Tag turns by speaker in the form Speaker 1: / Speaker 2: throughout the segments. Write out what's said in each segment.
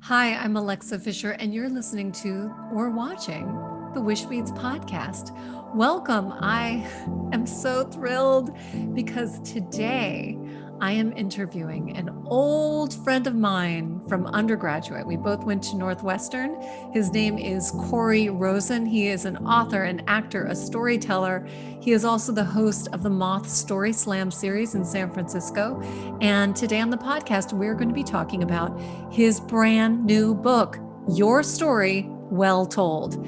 Speaker 1: Hi, I'm Alexa Fischer, and you're listening to or watching the Wishbeads podcast. Welcome. I am so thrilled because today I am interviewing an old friend of mine from undergraduate. We both went to Northwestern. His name is Corey Rosen. He is an author, an actor, a storyteller. He is also the host of the Moth Story Slam series in San Francisco. And today on the podcast, we're going to be talking about his brand new book, Your Story Well Told.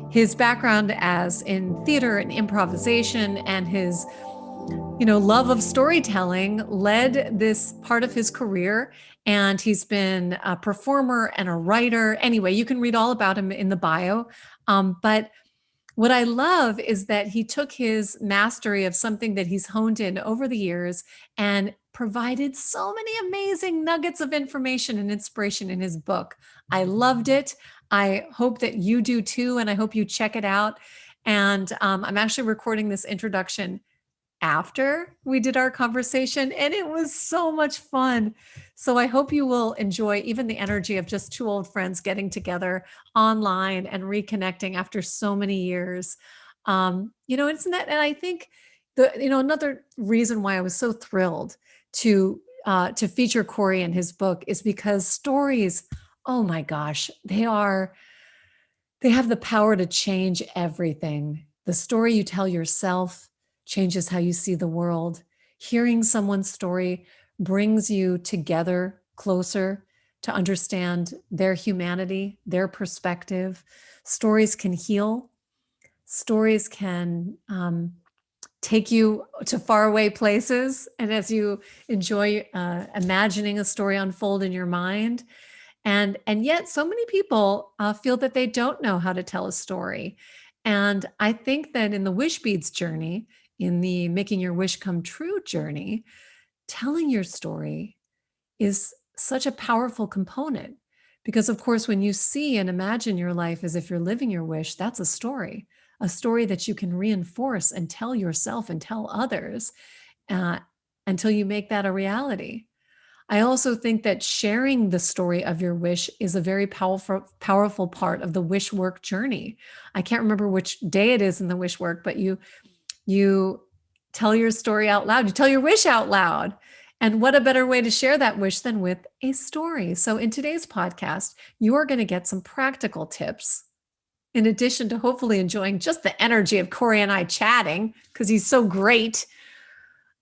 Speaker 1: His background as in theater and improvisation and his love of storytelling led this part of his career. And he's been a performer and a writer. Anyway, you can read all about him in the bio. But what I love is that he took his mastery of something that he's honed in over the years and provided so many amazing nuggets of information and inspiration in his book. I loved it. I hope that you do too, and I hope you check it out. And I'm actually recording this introduction after we did our conversation, and it was so much fun. So I hope you will enjoy even the energy of just two old friends getting together online and reconnecting after so many years. Isn't that, and I think another reason why I was so thrilled to feature Corey in his book is because stories, oh my gosh, they have the power to change everything. The story you tell yourself changes how you see the world. Hearing someone's story brings you together closer to understand their humanity, their perspective. Stories can heal. Stories can take you to faraway places. And as you enjoy imagining a story unfold in your mind, and yet so many people feel that they don't know how to tell a story. And I think that in the wish beads journey, in the making your wish come true journey, telling your story is such a powerful component. Because of course, when you see and imagine your life as if you're living your wish, that's a story that you can reinforce and tell yourself and tell others uh, until you make that a reality. I also think that sharing the story of your wish is a very powerful part of the wish work journey. I can't remember which day it is in the wish work, but you tell your story out loud. You tell your wish out loud. And what a better way to share that wish than with a story. So in today's podcast, you are going to get some practical tips in addition to hopefully enjoying just the energy of Corey and I chatting because he's so great.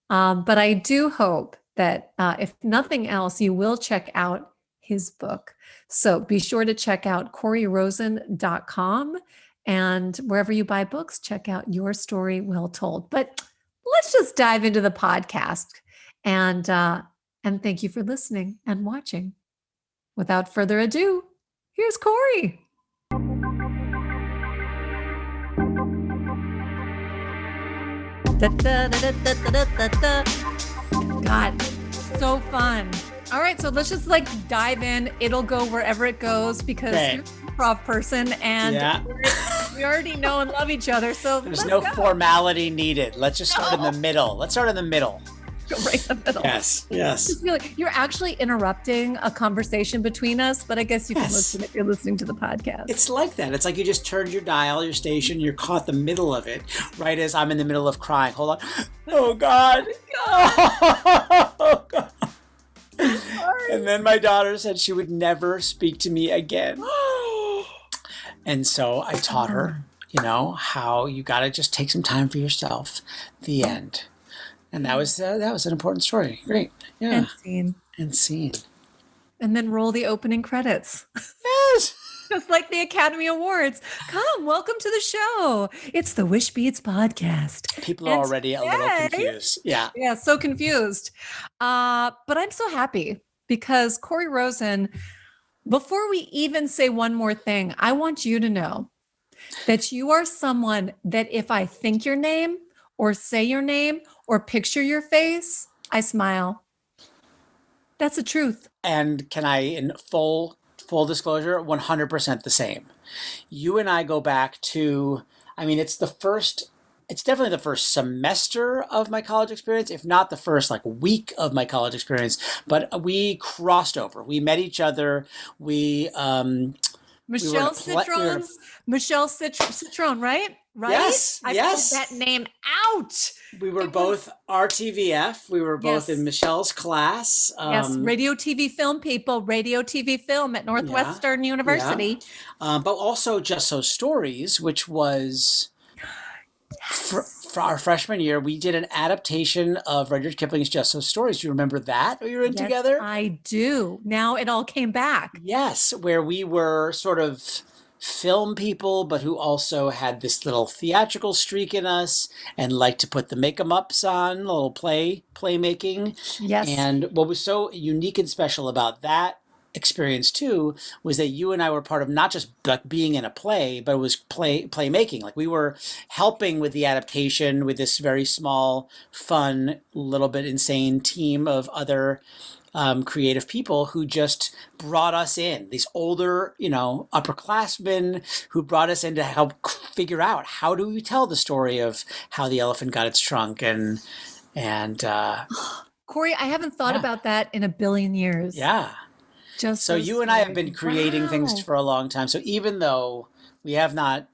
Speaker 1: But I do hope that if nothing else, you will check out his book. So be sure to check out CoreyRosen.com, and wherever you buy books, check out Your Story Well Told. But let's just dive into the podcast, and thank you for listening and watching. Without further ado, here's Corey. Da, da, da, da, da, da, da. God, so fun. All right, so let's just dive in. It'll go wherever it goes because you're an improv person and we already know and love each other. So
Speaker 2: there's no formality needed. Let's just start in the middle. Let's start in the middle.
Speaker 1: Go right in the middle.
Speaker 2: Yes.
Speaker 1: You're actually interrupting a conversation between us, but I guess you can listen if you're listening to the podcast.
Speaker 2: It's like that. It's like you just turned your dial, your station, you're caught the middle of it, right as I'm in the middle of crying. Hold on. Oh, God. Oh, God. And then my daughter said she would never speak to me again. And so I taught her, how you got to just take some time for yourself. The end. And that was an important story. Great. Yeah. And scene.
Speaker 1: And then roll the opening credits.
Speaker 2: Yes.
Speaker 1: Just like the Academy Awards. Come, welcome to the show. It's the Wishbeads podcast.
Speaker 2: People are already a little confused. Yeah.
Speaker 1: Yeah, so confused. But I'm so happy because Corey Rosen, before we even say one more thing, I want you to know that you are someone that if I think your name or say your name or picture your face, I smile. That's the truth.
Speaker 2: And can I, in full disclosure, 100% the same. You and I go back to, it's the first it's definitely the first semester of my college experience, if not the first like week of my college experience. But we crossed over. We met each other. We were in a
Speaker 1: Michelle
Speaker 2: play.
Speaker 1: Citron's Michelle Citron, right? Right?
Speaker 2: Yes,
Speaker 1: I pulled
Speaker 2: yes.
Speaker 1: that name out.
Speaker 2: We were
Speaker 1: It was
Speaker 2: both RTVF. We were both in
Speaker 1: yes.
Speaker 2: Michelle's class.
Speaker 1: Yes, radio, TV, film people, radio, TV, film at
Speaker 2: Yeah,
Speaker 1: Northwestern
Speaker 2: yeah.
Speaker 1: University.
Speaker 2: But also Just So Stories, which was for our freshman year, we did an adaptation of Rudyard Kipling's Just So Stories. Do you remember that we were in
Speaker 1: Yes,
Speaker 2: together?
Speaker 1: I do. Now it all came back.
Speaker 2: Yes, where we were sort of film people, but who also had this little theatrical streak in us and liked to put the make-em-ups on, a little playmaking.
Speaker 1: Yes.
Speaker 2: And what was so unique and special about that experience too was that you and I were part of not just like being in a play, but it was playmaking. Like we were helping with the adaptation with this very small, fun, little bit insane team of other creative people who just brought us in. These older, upperclassmen who brought us in to help figure out how do we tell the story of how the elephant got its trunk and
Speaker 1: Corey, I haven't thought
Speaker 2: yeah,
Speaker 1: about that in a billion years.
Speaker 2: yeah.
Speaker 1: Just
Speaker 2: So
Speaker 1: those
Speaker 2: you and I have
Speaker 1: stories.
Speaker 2: been creating things
Speaker 1: Wow.
Speaker 2: for a long time. So even though we have not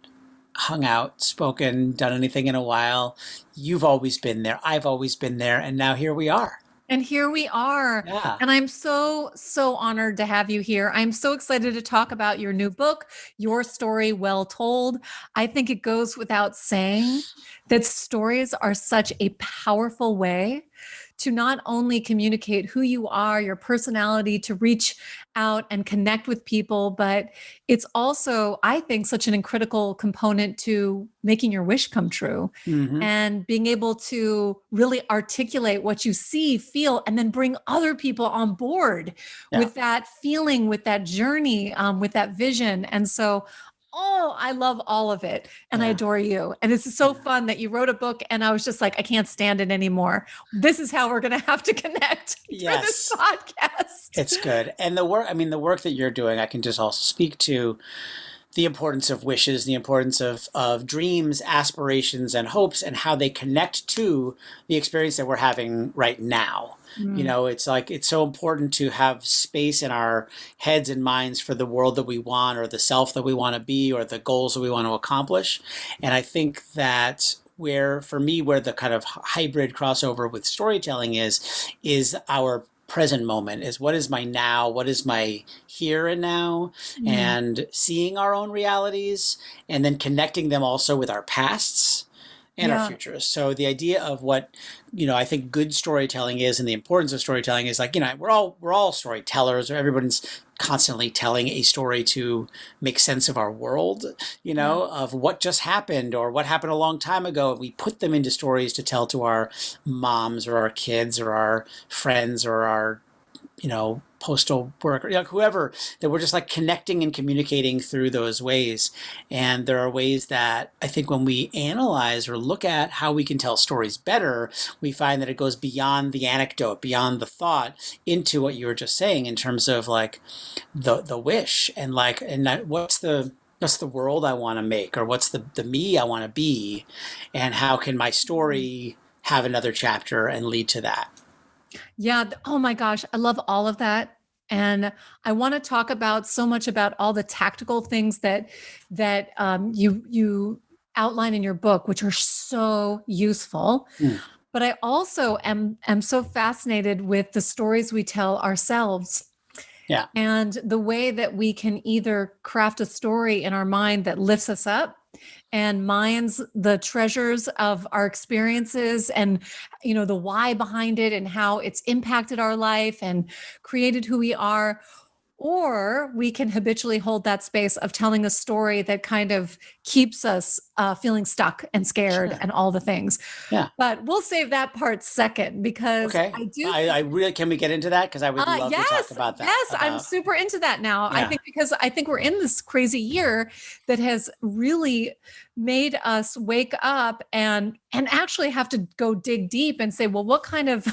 Speaker 2: hung out, spoken, done anything in a while, you've always been there. I've always been there. And now here we are.
Speaker 1: And here we are.
Speaker 2: Yeah.
Speaker 1: And I'm so, so honored to have you here. I'm so excited to talk about your new book, Your Story Well Told. I think it goes without saying that stories are such a powerful way to not only communicate who you are, your personality, to reach out and connect with people, but it's also, I think, such an critical component to making your wish come true
Speaker 2: Mm-hmm.
Speaker 1: and being able to really articulate what you see, feel, and then bring other people on board
Speaker 2: Yeah.
Speaker 1: with that feeling, with that journey, with that vision. And so, oh, I love all of it. And I
Speaker 2: Yeah.
Speaker 1: adore you. And it's so fun that you wrote a book and I was just like, I can't stand it anymore. This is how we're going to have to connect for this
Speaker 2: Yes.
Speaker 1: podcast.
Speaker 2: It's good. And the work that you're doing, I can just also speak to the importance of wishes, the importance of dreams, aspirations, and hopes, and how they connect to the experience that we're having right now. It's like it's so important to have space in our heads and minds for the world that we want, or the self that we want to be, or the goals that we want to accomplish. And I think that where the kind of hybrid crossover with storytelling is our present moment, is what is my now, what is my here and now, and seeing our own realities and then connecting them also with our pasts and our futures. So the idea of what, I think good storytelling is, and the importance of storytelling is like, we're all storytellers, or everyone's constantly telling a story to make sense of our world, of what just happened or what happened a long time ago. We put them into stories to tell to our moms or our kids or our friends or our, postal worker, whoever, that we're just like connecting and communicating through those ways. And there are ways that I think when we analyze or look at how we can tell stories better, we find that it goes beyond the anecdote, beyond the thought, into what you were just saying in terms of like the wish and what's the world I want to make, or what's the me I want to be, and how can my story have another chapter and lead to that.
Speaker 1: Yeah. Oh my gosh. I love all of that. And I want to talk about so much about all the tactical things that you outline in your book, which are so useful. But I also am so fascinated with the stories we tell ourselves.
Speaker 2: Yeah.
Speaker 1: And the way that we can either craft a story in our mind that lifts us up and mines the treasures of our experiences and, the why behind it and how it's impacted our life and created who we are. Or we can habitually hold that space of telling a story that kind of keeps us feeling stuck and scared and all the things.
Speaker 2: Yeah.
Speaker 1: But we'll save that part second because
Speaker 2: okay. I really, can we get into that? Because I would love to talk about that.
Speaker 1: Yes, I'm super into that now. Yeah. I think we're in this crazy year that has really made us wake up and actually have to go dig deep and say, well, what kind of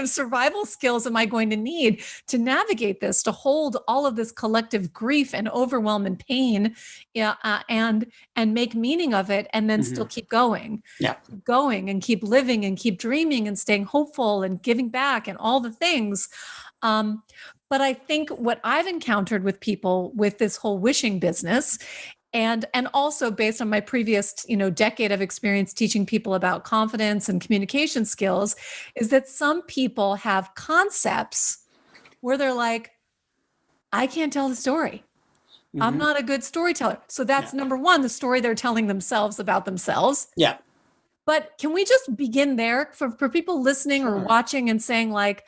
Speaker 1: survival skills am I going to need to navigate this, to hold all of this collective grief and overwhelm and pain, and make meaning of it, and then still keep going, and keep living and keep dreaming and staying hopeful and giving back and all the things. But I think what I've encountered with people with this whole wishing business, and also based on my previous, decade of experience teaching people about confidence and communication skills, is that some people have concepts where they're like, I can't tell the story. I'm not a good storyteller. So that's number one, the story they're telling themselves about themselves.
Speaker 2: Yeah.
Speaker 1: But can we just begin there for people listening or watching and saying, like,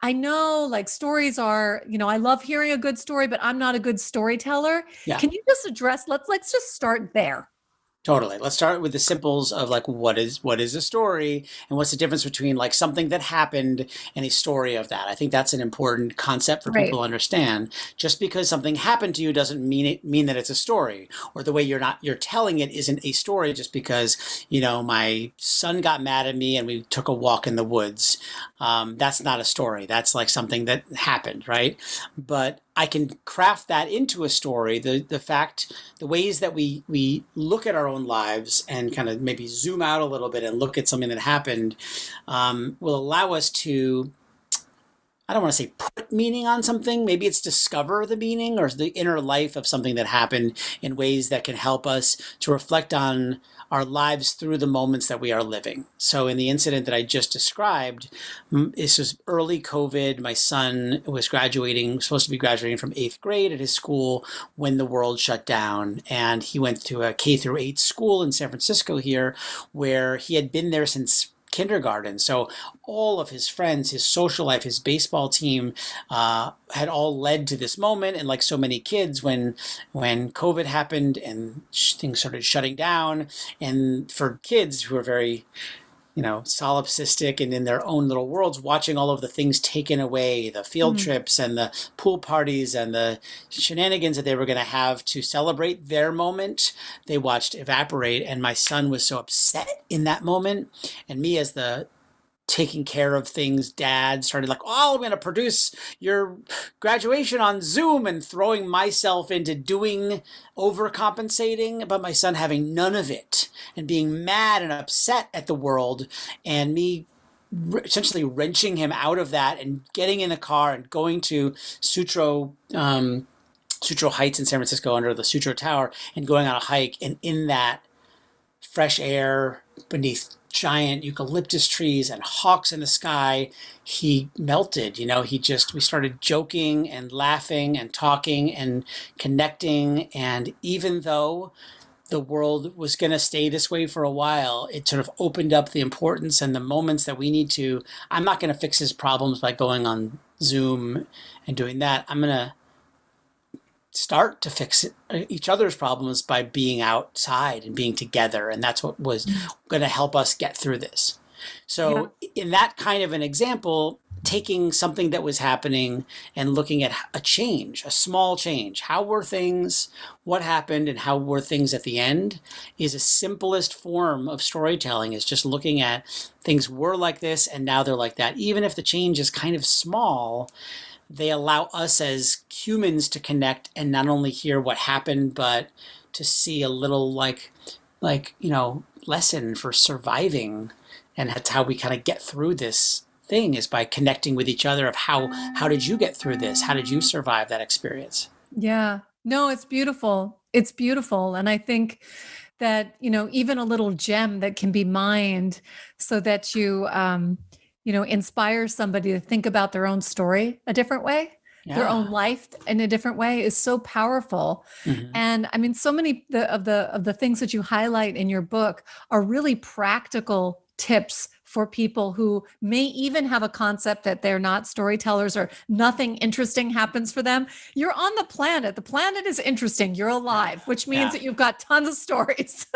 Speaker 1: I know, like, stories are, I love hearing a good story, but I'm not a good storyteller.
Speaker 2: Yeah.
Speaker 1: Can you just address, let's just start there.
Speaker 2: Totally. Let's start with the simples of like, what is a story, and what's the difference between like something that happened and a story of that. I think that's an important concept for people to understand. Just because something happened to you doesn't mean that it's a story, or the way you're telling it isn't a story just because, my son got mad at me and we took a walk in the woods. That's not a story. That's like something that happened, right? But I can craft that into a story. The ways that we look at our own lives and kind of maybe zoom out a little bit and look at something that happened will allow us to, I don't want to say put meaning on something. Maybe it's discover the meaning or the inner life of something that happened in ways that can help us to reflect on our lives through the moments that we are living. So in the incident that I just described, this was early COVID. My son was supposed to be graduating from 8th grade at his school when the world shut down. And he went to a K-8 school in San Francisco here, where he had been there since kindergarten. So all of his friends, his social life, his baseball team had all led to this moment. And like so many kids, when COVID happened and things started shutting down, and for kids who are very solipsistic and in their own little worlds, watching all of the things taken away, the field trips and the pool parties and the shenanigans that they were going to have to celebrate their moment, they watched evaporate. And my son was so upset in that moment. And me, as the taking care of things dad, started like, oh, I'm going to produce your graduation on Zoom, and throwing myself into doing overcompensating, but my son having none of it and being mad and upset at the world, and me essentially wrenching him out of that and getting in the car and going to Sutro Heights in San Francisco, under the Sutro Tower, and going on a hike. And in that fresh air beneath giant eucalyptus trees and hawks in the sky, he melted. We started joking and laughing and talking and connecting. And even though the world was going to stay this way for a while, it sort of opened up the importance and the moments that we need to. I'm not going to fix his problems by going on Zoom and doing that. I'm going to start to fix each other's problems by being outside and being together. And that's what was going to help us get through this. So in that kind of an example, taking something that was happening and looking at a change, a small change, how were things, what happened, and how were things at the end, is a simplest form of storytelling. Is just looking at things were like this and now they're like that. Even if the change is kind of small, they allow us as humans to connect and not only hear what happened, but to see a little lesson for surviving. And that's how we kind of get through this thing, is by connecting with each other of how did you get through this? How did you survive that experience?
Speaker 1: Yeah, no, it's beautiful. It's beautiful. And I think that, even a little gem that can be mined so that you, inspire somebody to think about their own story a different way, their own life in a different way, is so powerful. And I mean, so many of the things that you highlight in your book are really practical tips for people who may even have a concept that they're not storytellers or nothing interesting happens for them. You're on the planet. The planet is interesting. You're alive, which means that you've got tons of stories.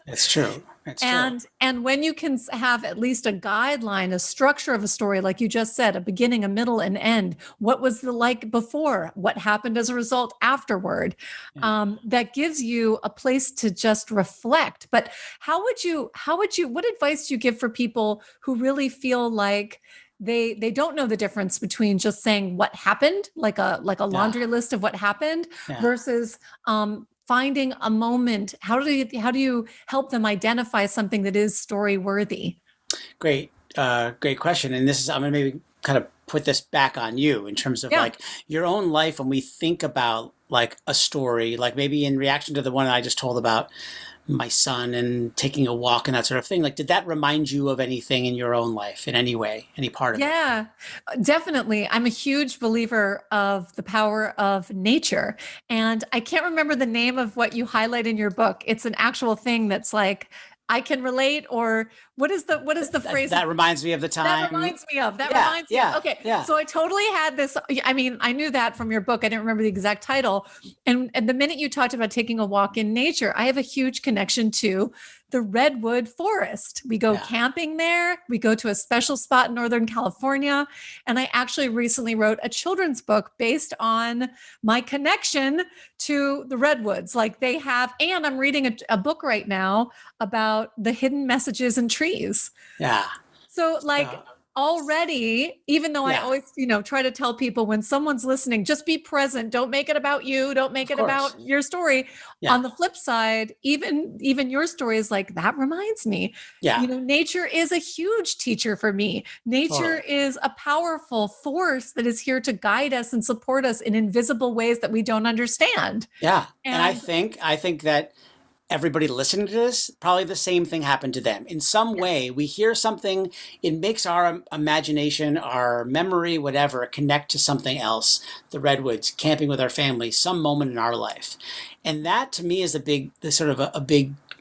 Speaker 2: It's true.
Speaker 1: And when you can have at least a guideline, a structure of a story, like you just said, a beginning, a middle, and end. What was the like before? What happened as a result afterward? That gives you a place to just reflect. But what advice do you give for people who really feel like they don't know the difference between just saying what happened, like a laundry list of what happened, versus finding a moment. How do you help them identify something that is story worthy?
Speaker 2: Great, great question. And this is, I'm going to maybe kind of put this back on you in terms of like your own life. When we think about like a story, like maybe in reaction to the one I just told about my son and taking a walk and that sort of thing, like, did that remind you of anything in your own life in any way, any part of it?
Speaker 1: Yeah, definitely. I'm a huge believer of the power of nature. And I can't remember the name of what you highlight in your book. It's an actual thing that's like, I can relate, or what is the phrase?
Speaker 2: That reminds me of the time.
Speaker 1: That reminds me of. Okay.
Speaker 2: Yeah.
Speaker 1: So I totally had this. I mean, I knew that from your book. I didn't remember the exact title. And the minute you talked about taking a walk in nature, I have a huge connection to the redwood forest. We go camping there. We go to a special spot in Northern California. And I actually recently wrote a children's book based on my connection to the redwoods. Like they have, and I'm reading a book right now about the hidden messages in trees.
Speaker 2: Yeah.
Speaker 1: So like already, even though I always, try to tell people when someone's listening, just be present. Don't make it about you. Don't make it about your story. Yeah. On the flip side, even your story is like, that reminds me, nature is a huge teacher for me. Nature is a powerful force that is here to guide us and support us in invisible ways that we don't understand.
Speaker 2: Yeah. And I think that everybody listening to this, probably the same thing happened to them. In some way, we hear something, it makes our imagination, our memory, whatever, connect to something else. The redwoods, camping with our family, some moment in our life. And that to me is a big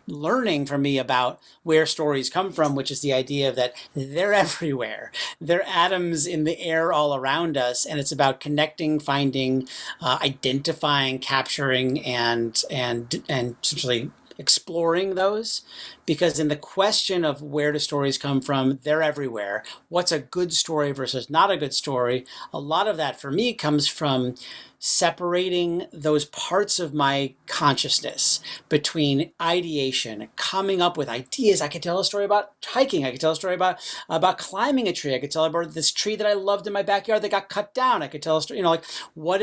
Speaker 2: learning for me about where stories come from, which is the idea that they're everywhere. They're atoms in the air all around us. And it's about connecting, finding, identifying, capturing, and essentially exploring those. Because in the question of where do stories come from, they're everywhere. What's a good story versus not a good story? A lot of that for me comes from separating those parts of my consciousness between ideation, coming up with ideas. I could tell a story about hiking. I could tell a story about climbing a tree. I could tell about this tree that I loved in my backyard that got cut down. I could tell a story, like what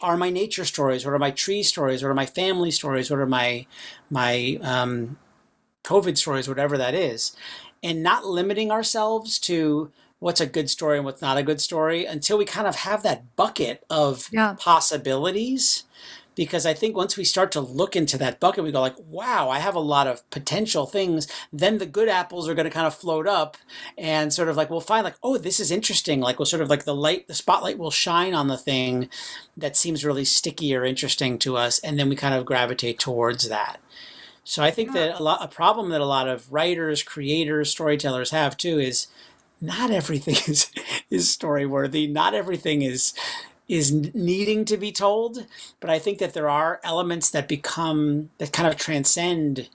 Speaker 2: are my nature stories? What are my tree stories? What are my family stories? What are my COVID stories, whatever that is, and not limiting ourselves to what's a good story and what's not a good story until we kind of have that bucket of possibilities. Because I think once we start to look into that bucket, we go like, wow, I have a lot of potential things. Then the good apples are going to kind of float up and sort of like, we'll find like, oh, this is interesting. Like we'll sort of like the spotlight will shine on the thing that seems really sticky or interesting to us. And then we kind of gravitate towards that. So I think that a problem that a lot of writers, creators, storytellers have too is not everything is story worthy. Not everything is needing to be told. But I think that there are elements that kind of transcend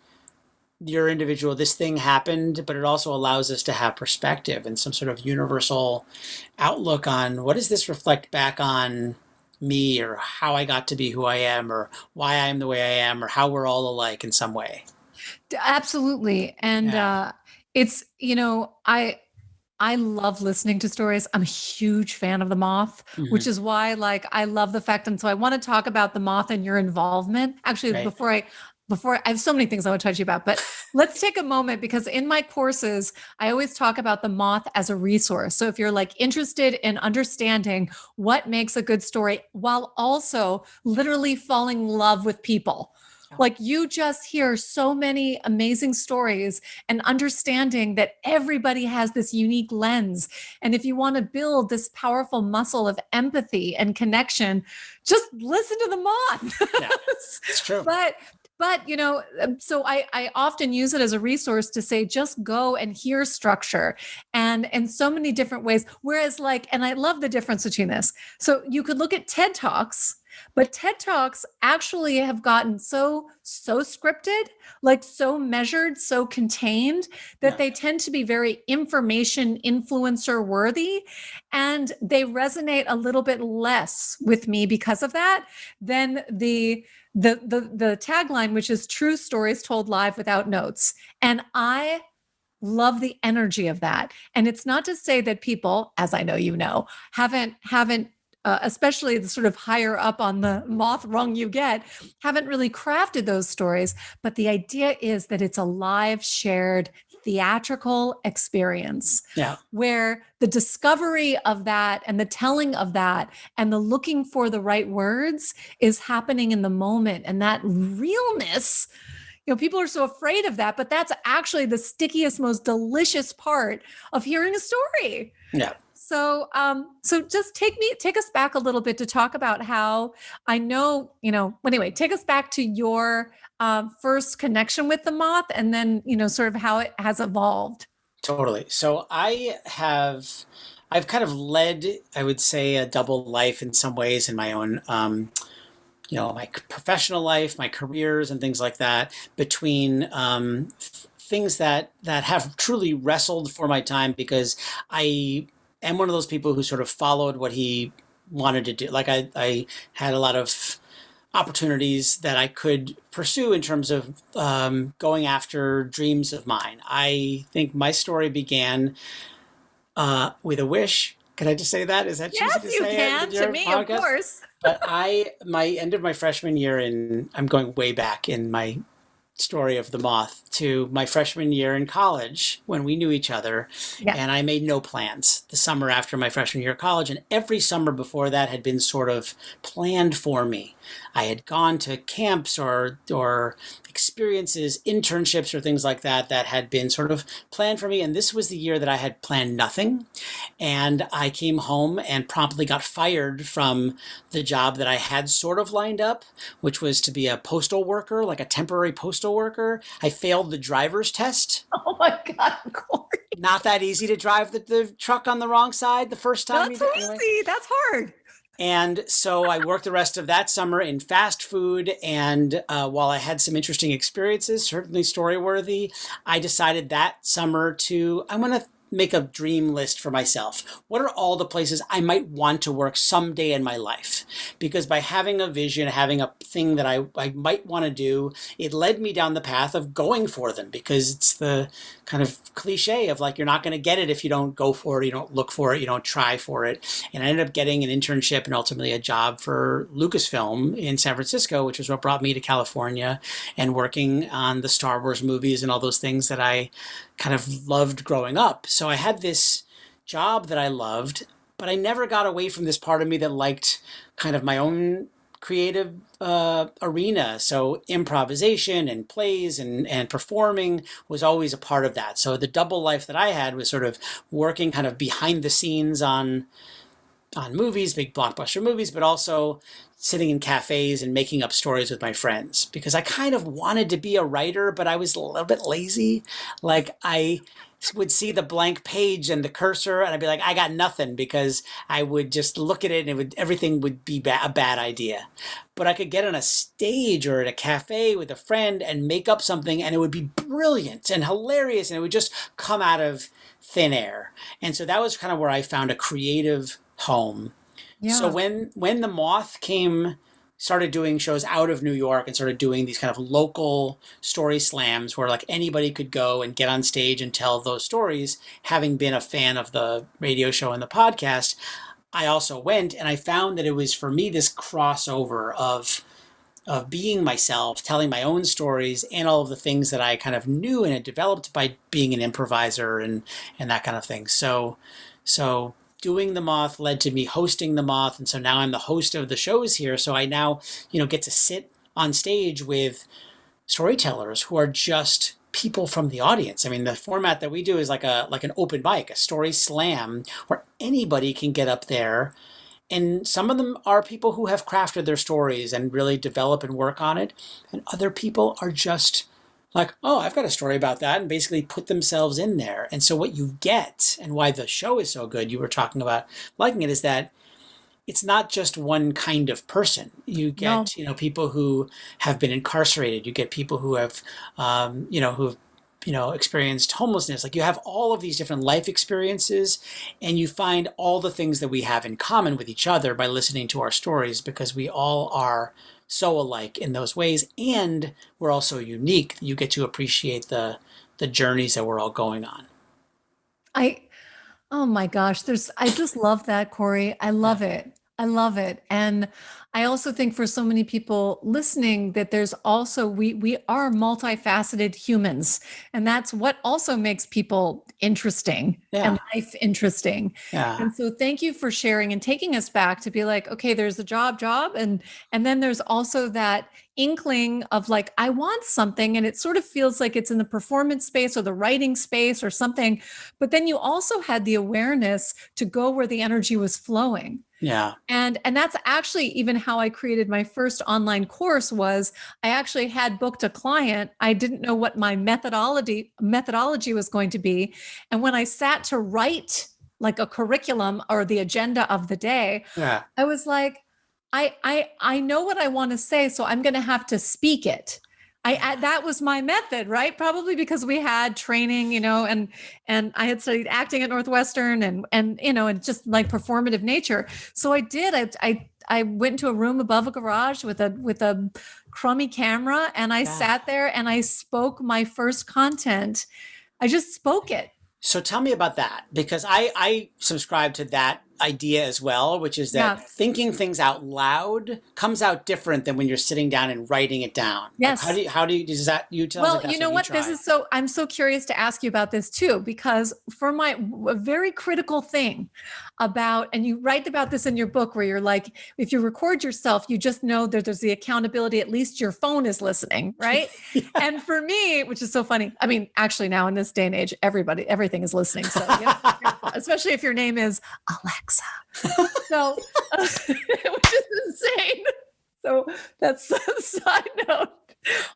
Speaker 2: your individual. This thing happened, but it also allows us to have perspective and some sort of universal outlook on what does this reflect back on me, or how I got to be who I am, or why I'm the way I am, or how we're all alike in some way.
Speaker 1: Absolutely. And it's, I love listening to stories. I'm a huge fan of the Moth, which is why I love the fact. And so I want to talk about the Moth and your involvement. Actually, before I have so many things I want to talk to you about, but let's take a moment, because in my courses, I always talk about the Moth as a resource. So if you're interested in understanding what makes a good story while also literally falling in love with people, you just hear so many amazing stories and understanding that everybody has this unique lens. And if you want to build this powerful muscle of empathy and connection, just listen to the Moth.
Speaker 2: Yeah, it's true.
Speaker 1: But so I often use it as a resource to say, just go and hear structure and in so many different ways. Whereas and I love the difference between this. So you could look at TED Talks, but TED Talks actually have gotten so scripted, so measured, so contained that they tend to be very information influencer worthy. And they resonate a little bit less with me because of that than the tagline, which is true stories told live without notes. And I love the energy of that. And it's not to say that people, as I know you know, haven't especially the sort of higher up on the Moth rung you get, haven't really crafted those stories. But the idea is that it's a live, shared, theatrical experience
Speaker 2: Yeah.
Speaker 1: where the discovery of that and the telling of that and the looking for the right words is happening in the moment. And that realness, people are so afraid of that, but that's actually the stickiest, most delicious part of hearing a story.
Speaker 2: Yeah.
Speaker 1: So just take us back a little bit to talk about how I know, anyway, take us back to your first connection with the Moth and then, sort of how it has evolved.
Speaker 2: Totally. So I've kind of led, I would say, a double life in some ways in my own, my professional life, my careers and things like that, between things that have truly wrestled for my time, because I am one of those people who sort of followed what he wanted to do. Like I had a lot of opportunities that I could pursue in terms of going after dreams of mine. I think my story began with a wish. Can I just say that? Is that cheesy to say?
Speaker 1: Yes, you can. To me, podcast? Of course.
Speaker 2: But my end of my freshman year I'm going way back in my story of the Moth, to my freshman year in college when we knew each other. Yeah. And I made no plans the summer after my freshman year of college. And every summer before that had been sort of planned for me. I had gone to camps or experiences, internships or things like that had been sort of planned for me. And this was the year that I had planned nothing. And I came home and promptly got fired from the job that I had sort of lined up, which was to be a postal worker, like a temporary postal worker. I failed the driver's test.
Speaker 1: Oh my God, Corey.
Speaker 2: Not that easy to drive the truck on the wrong side the first time.
Speaker 1: Not so easy. That's hard.
Speaker 2: And so I worked the rest of that summer in fast food. And while I had some interesting experiences, certainly story-worthy, I decided that summer I'm going to make a dream list for myself. What are all the places I might want to work someday in my life? Because by having a vision, having a thing that I might want to do, it led me down the path of going for them, because it's the kind of cliche of like, you're not going to get it if you don't go for it, you don't look for it, you don't try for it. And I ended up getting an internship and ultimately a job for Lucasfilm in San Francisco, which is what brought me to California, and working on the Star Wars movies and all those things that I kind of loved growing up. So I had this job that I loved, but I never got away from this part of me that liked kind of my own creative arena. So improvisation and plays and performing was always a part of that. So the double life that I had was sort of working kind of behind the scenes on movies, big blockbuster movies, but also sitting in cafes and making up stories with my friends, because I kind of wanted to be a writer, but I was a little bit lazy. Like I would see the blank page and the cursor and I'd be like, I got nothing, because I would just look at it and everything would be a bad idea. But I could get on a stage or at a cafe with a friend and make up something, and it would be brilliant and hilarious, and it would just come out of thin air. And so that was kind of where I found a creative home. Yeah. So when the Moth started doing shows out of New York and started doing these kind of local story slams where like anybody could go and get on stage and tell those stories, having been a fan of the radio show and the podcast, I also went, and I found that it was for me this crossover of being myself, telling my own stories, and all of the things that I kind of knew and had developed by being an improviser and that kind of thing. So doing the Moth led to me hosting the Moth, and so now I'm the host of the shows here. So I now, get to sit on stage with storytellers who are just people from the audience. I mean, the format that we do is like an open mic, a story slam, where anybody can get up there. And some of them are people who have crafted their stories and really develop and work on it. And other people are just like, oh, I've got a story about that, and basically put themselves in there. And so what you get, and why the show is so good, you were talking about liking it, is that it's not just one kind of person. You get, people who have been incarcerated. You get people who have, experienced homelessness. Like, you have all of these different life experiences, and you find all the things that we have in common with each other by listening to our stories, because we all are so alike in those ways, and we're also unique. You get to appreciate the the journeys that we're all going on.
Speaker 1: I Oh my gosh, I just love that, Corey. I
Speaker 2: Yeah.
Speaker 1: love it. I love it. And I also think for so many people listening that there's also we are multifaceted humans. And that's what also makes people interesting and
Speaker 2: Yeah.
Speaker 1: life interesting.
Speaker 2: Yeah.
Speaker 1: And so thank you for sharing and taking us back to be like, okay, there's the job, and then there's also that inkling of like, I want something, and it sort of feels like it's in the performance space or the writing space or something. But then you also had the awareness to go where the energy was flowing.
Speaker 2: Yeah.
Speaker 1: And that's actually even how I created my first online course. Was I actually had booked a client. I didn't know what my methodology was going to be. And when I sat to write like a curriculum or the agenda of the day,
Speaker 2: Yeah.
Speaker 1: I was like, I know what I want to say, so I'm going to have to speak it. That was my method, right? Probably because we had training, and I had studied acting at Northwestern, and just like performative nature. So I did. I went into a room above a garage with a crummy camera, and I sat there and I spoke my first content. I just spoke it.
Speaker 2: So tell me about that, because I subscribe to that idea as well, which is that thinking things out loud comes out different than when you're sitting down and writing it down.
Speaker 1: Yes.
Speaker 2: Like does that, you tell
Speaker 1: Well,
Speaker 2: me that's
Speaker 1: you know what? I'm so curious to ask you about this too, because for a very critical thing about, and you write about this in your book where you're like, if you record yourself, you just know that there's the accountability, at least your phone is listening, right? And for me, which is so funny, I mean, actually now in this day and age, everything is listening. So, especially if your name is Alexa. So, which is insane. So that's a side note.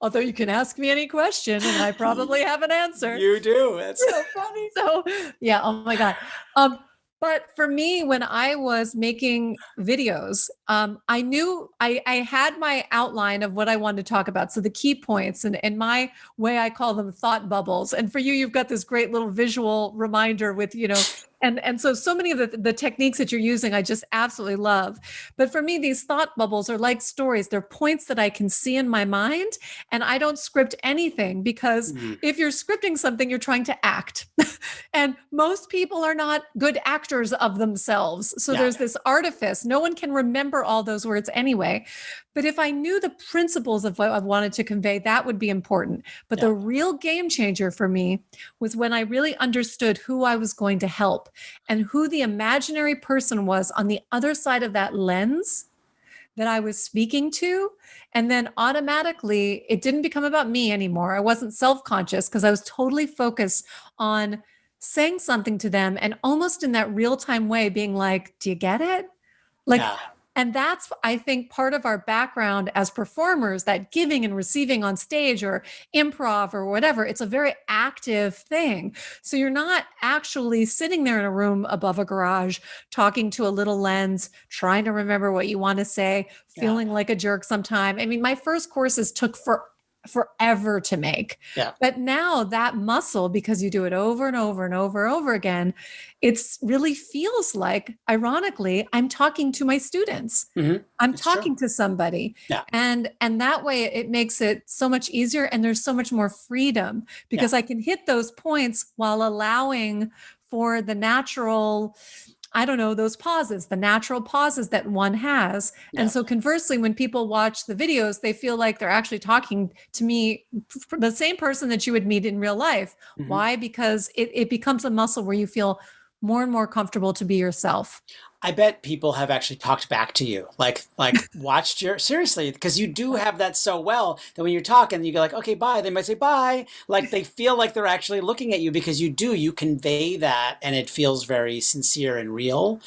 Speaker 1: Although you can ask me any question and I probably have an answer.
Speaker 2: You do. That's so funny.
Speaker 1: So yeah, oh my God. But for me, when I was making videos, I knew I had my outline of what I wanted to talk about. So the key points, and my way, I call them thought bubbles. And for you, you've got this great little visual reminder with, and so many of the techniques that you're using, I just absolutely love. But for me, these thought bubbles are like stories. They're points that I can see in my mind, and I don't script anything, because if you're scripting something, you're trying to act. And most people are not good actors of themselves. So there's this artifice. No one can remember all those words anyway. But if I knew the principles of what I wanted to convey, that would be important. But the real game changer for me was when I really understood who I was going to help and who the imaginary person was on the other side of that lens that I was speaking to. And then automatically, it didn't become about me anymore. I wasn't self-conscious because I was totally focused on saying something to them, and almost in that real-time way being like, do you get it? Like, and that's, I think, part of our background as performers, that giving and receiving on stage or improv or whatever, it's a very active thing. So you're not actually sitting there in a room above a garage, talking to a little lens, trying to remember what you want to say, feeling like a jerk sometime. I mean, my first courses took forever to make. But now that muscle, because you do it over and over and over and over again, it's really feels like, ironically, I'm talking to my students. I'm talking to somebody. And that way it makes it so much easier, and there's so much more freedom, because I can hit those points while allowing for the natural, I don't know, those pauses, the natural pauses that one has. And so conversely, when people watch the videos, they feel like they're actually talking to me, the same person that you would meet in real life. Why? Because it becomes a muscle where you feel more and more comfortable to be yourself.
Speaker 2: I bet people have actually talked back to you, like watched seriously, because you do have that so well that when you're talking, you go like, okay, bye. They might say bye. Like they feel like they're actually looking at you, because you convey that, and it feels very sincere and real.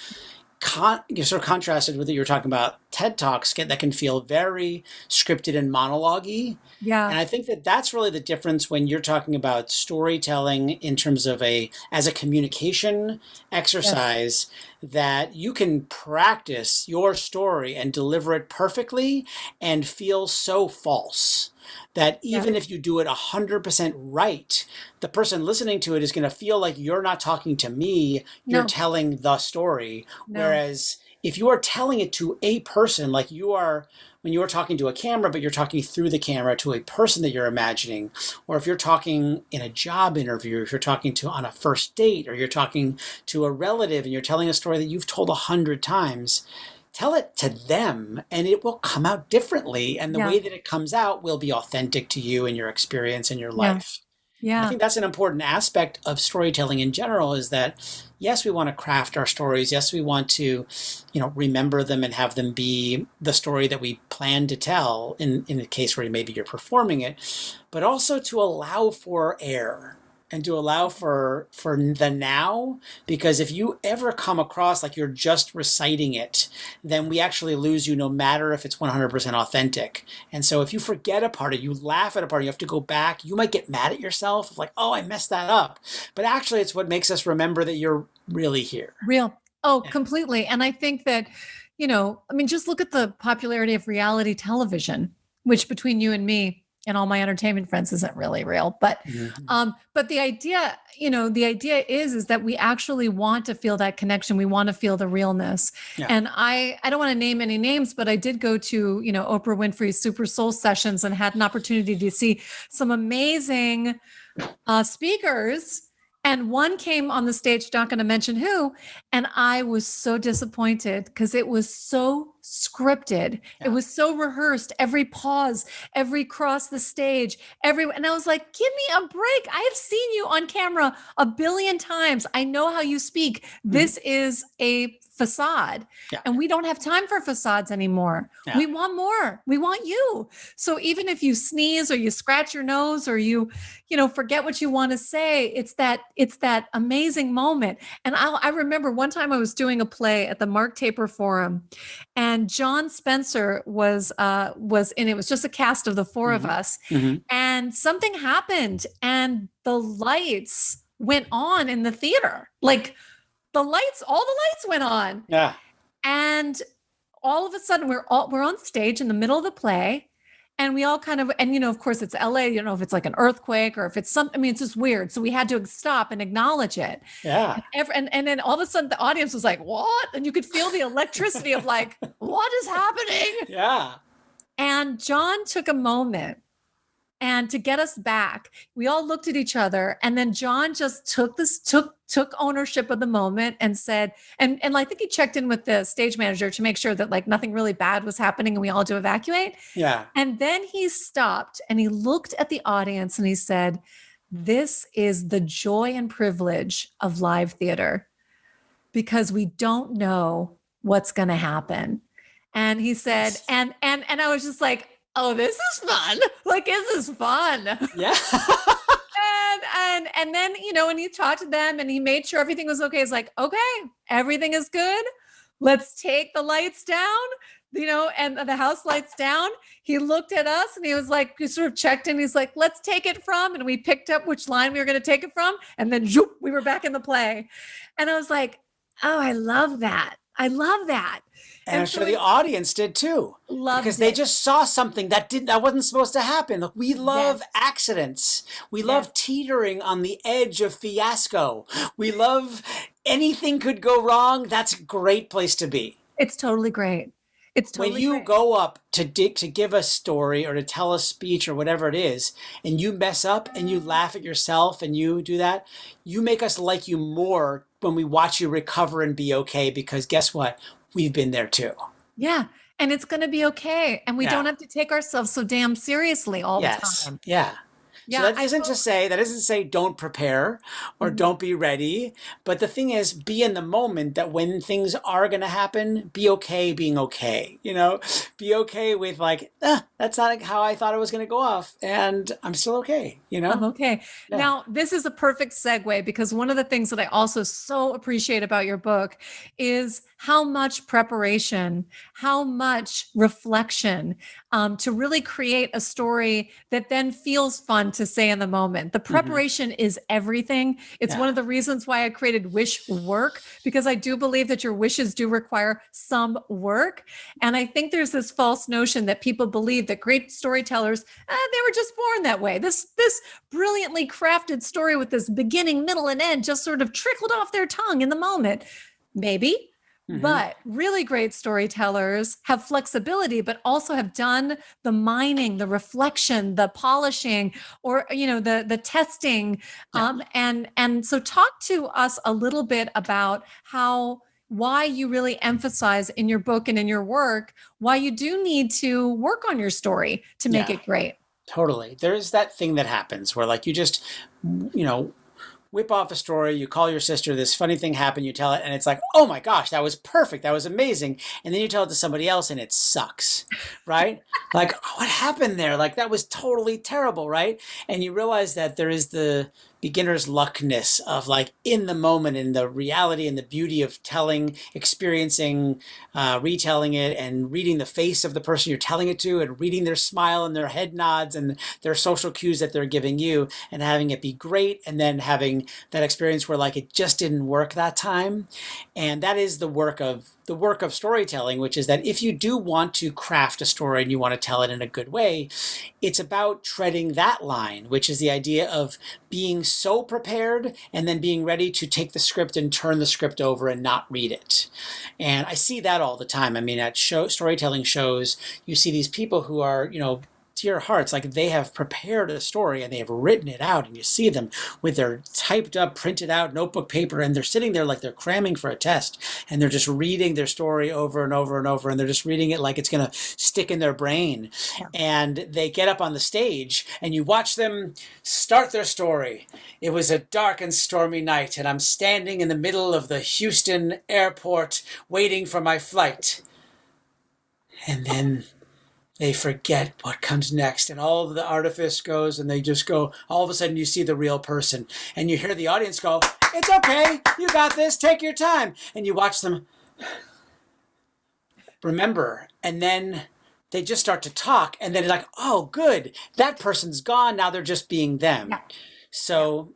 Speaker 2: You're sort of contrasted with what you were talking about TED Talks that can feel very scripted and monologue-y. And I think that's really the difference when you're talking about storytelling in terms of as a communication exercise, that you can practice your story and deliver it perfectly and feel so false that even if you do it 100% right, the person listening to it is going to feel like you're not talking to me, you're telling the story. Whereas if you are telling it to a person, like you are, when you are talking to a camera, but you're talking through the camera to a person that you're imagining, or if you're talking in a job interview, if you're talking to on a first date, or you're talking to a relative and you're telling a story that you've told 100 times, tell it to them and it will come out differently. And the way that it comes out will be authentic to you and your experience in your life.
Speaker 1: Yeah.
Speaker 2: I think that's an important aspect of storytelling in general, is that, yes, we want to craft our stories. Yes, we want to, remember them and have them be the story that we plan to tell in a case where maybe you're performing it, but also to allow for air and to allow for the now, because if you ever come across like you're just reciting it, then we actually lose you no matter if it's 100% authentic. And so if you forget a part, or you laugh at a part, you have to go back, you might get mad at yourself, like, oh, I messed that up. But actually it's what makes us remember that you're really here.
Speaker 1: Real. Oh, completely. And I think that, just look at the popularity of reality television, which between you and me and all my entertainment friends isn't really real. But but the idea, is that we actually want to feel that connection. We want to feel the realness. Yeah. And I don't want to name any names, but I did go to, Oprah Winfrey's Super Soul sessions and had an opportunity to see some amazing speakers. And one came on the stage, not going to mention who, and I was so disappointed because it was so scripted. Yeah. It was so rehearsed. Every pause, every cross the stage, and I was like, give me a break. I have seen you on camera 1 billion times. I know how you speak. This is a facade. Yeah. And we don't have time for facades anymore. Yeah. We want more. We want you. So even if you sneeze or you scratch your nose or you forget what you want to say, it's that amazing moment. And I remember one time I was doing a play at the Mark Taper Forum, and John Spencer was in it. It was just a cast of the four of us. And something happened and the lights went on in the theater. Like all the lights went on. Yeah. And all of a sudden we're on stage in the middle of the play, and we all kind of, and of course it's LA, if it's like an earthquake or if it's something, it's just weird. So we had to stop and acknowledge it. Yeah. And then all of a sudden the audience was like, what? And you could feel the electricity of like, what is happening? Yeah. And John took a moment, and to get us back, we all looked at each other, and then John just took ownership of the moment and said, and I think he checked in with the stage manager to make sure that like nothing really bad was happening and we all had to evacuate. Yeah. And then he stopped and he looked at the audience and he said, this is the joy and privilege of live theater, because we don't know what's going to happen. And he said, and I was just like, oh, this is fun. Like, this is fun. Yeah. and then, when he talked to them and he made sure everything was okay, it's like, okay, everything is good. Let's take the lights down, and the house lights down. He looked at us and he was like, he sort of checked in. He's like, let's take it from, and we picked up which line we were going to take it from. And then zoop, we were back in the play. And I was like, oh, I love that. I love that.
Speaker 2: And I'm sure the audience did too. Because they just saw something that wasn't supposed to happen. Look, we love accidents. We love teetering on the edge of fiasco. We love anything could go wrong. That's a great place to be.
Speaker 1: It's totally great. It's totally
Speaker 2: when you
Speaker 1: great.
Speaker 2: Go up to give a story or to tell a speech or whatever it is, and you mess up and you laugh at yourself and you do that, you make us like you more when we watch you recover and be okay, because guess what? We've been there too.
Speaker 1: Yeah. And it's going to be okay. And we don't have to take ourselves so damn seriously all the time.
Speaker 2: Yeah. So that isn't to say don't prepare or don't be ready. But the thing is, be in the moment, that when things are going to happen, be okay being okay. Be okay with like, that's not how I thought it was going to go off. And I'm still okay.
Speaker 1: I'm okay. Yeah. Now, this is a perfect segue, because one of the things that I also so appreciate about your book is how much preparation, how much reflection, to really create a story that then feels fun to say in the moment. The preparation is everything. It's one of the reasons why I created Wishwork, because I do believe that your wishes do require some work. And I think there's this false notion that people believe that great storytellers, they were just born that way. This brilliantly crafted story with this beginning, middle, and end just sort of trickled off their tongue in the moment. Maybe. But really great storytellers have flexibility, but also have done the mining, the reflection, the polishing, or the testing.
Speaker 2: Yeah.
Speaker 1: And so talk to us a little bit about why you really emphasize in your book and in your work why you do need to work on your story to make
Speaker 2: Yeah.
Speaker 1: it great.
Speaker 2: Totally. There's that thing that happens where like you just, whip off a story, you call your sister, this funny thing happened, you tell it, and it's like, oh my gosh, that was perfect, that was amazing. And then you tell it to somebody else and it sucks, right? Like, what happened there? Like, that was totally terrible, right? And you realize that there is the beginner's luckness of like in the moment and the reality and the beauty of telling, experiencing, retelling it and reading the face of the person you're telling it to and reading their smile and their head nods and their social cues that they're giving you and having it be great and then having that experience where like it just didn't work that time. And that is the work of storytelling, which is that if you do want to craft a story and you want to tell it in a good way, it's about treading that line, which is the idea of being so prepared and then being ready to take the script and turn the script over and not read it. And I see that all the time. I mean, at storytelling shows, you see these people who are, dear hearts, like they have prepared a story and they have written it out, and you see them with their typed up, printed out notebook paper, and they're sitting there like they're cramming for a test, and they're just reading their story over and over and over, and they're just reading it like it's going to stick in their brain. Yeah. And they get up on the stage and you watch them start their story. It was a dark and stormy night, and I'm standing in the middle of the Houston airport waiting for my flight. And then they forget what comes next, and all of the artifice goes, and they just go, all of a sudden you see the real person, and you hear the audience go, it's okay, you got this, take your time. And you watch them remember, and then they just start to talk, and then it's like, oh, good, that person's gone, now they're just being them. Yeah. So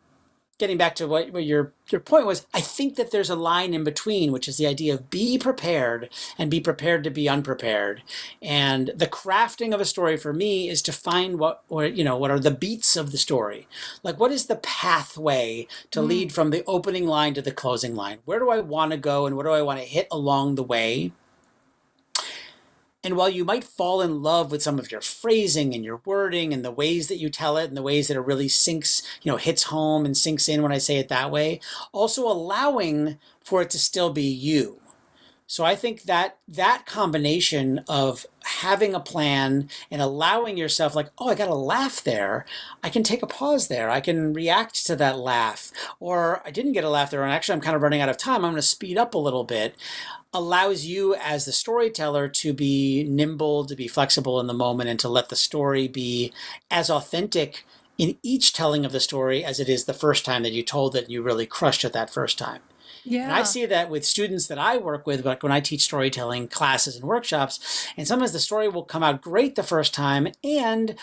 Speaker 2: getting back to what your point was, I think that there's a line in between, which is the idea of be prepared and be prepared to be unprepared. And the crafting of a story for me is to find what are the beats of the story. Like, what is the pathway to lead from the opening line to the closing line? Where do I want to go and what do I want to hit along the way? And while you might fall in love with some of your phrasing and your wording and the ways that you tell it and the ways that it really sinks, hits home and sinks in when I say it that way, also allowing for it to still be you. So I think that combination of having a plan and allowing yourself like, oh, I got a laugh there. I can take a pause there. I can react to that laugh. Or I didn't get a laugh there, and actually I'm kind of running out of time. I'm going to speed up a little bit. Allows you as the storyteller to be nimble, to be flexible in the moment, and to let the story be as authentic in each telling of the story as it is the first time that you told it and you really crushed it that first time. Yeah. And I see that with students that I work with, like when I teach storytelling classes and workshops, and sometimes the story will come out great the first time, and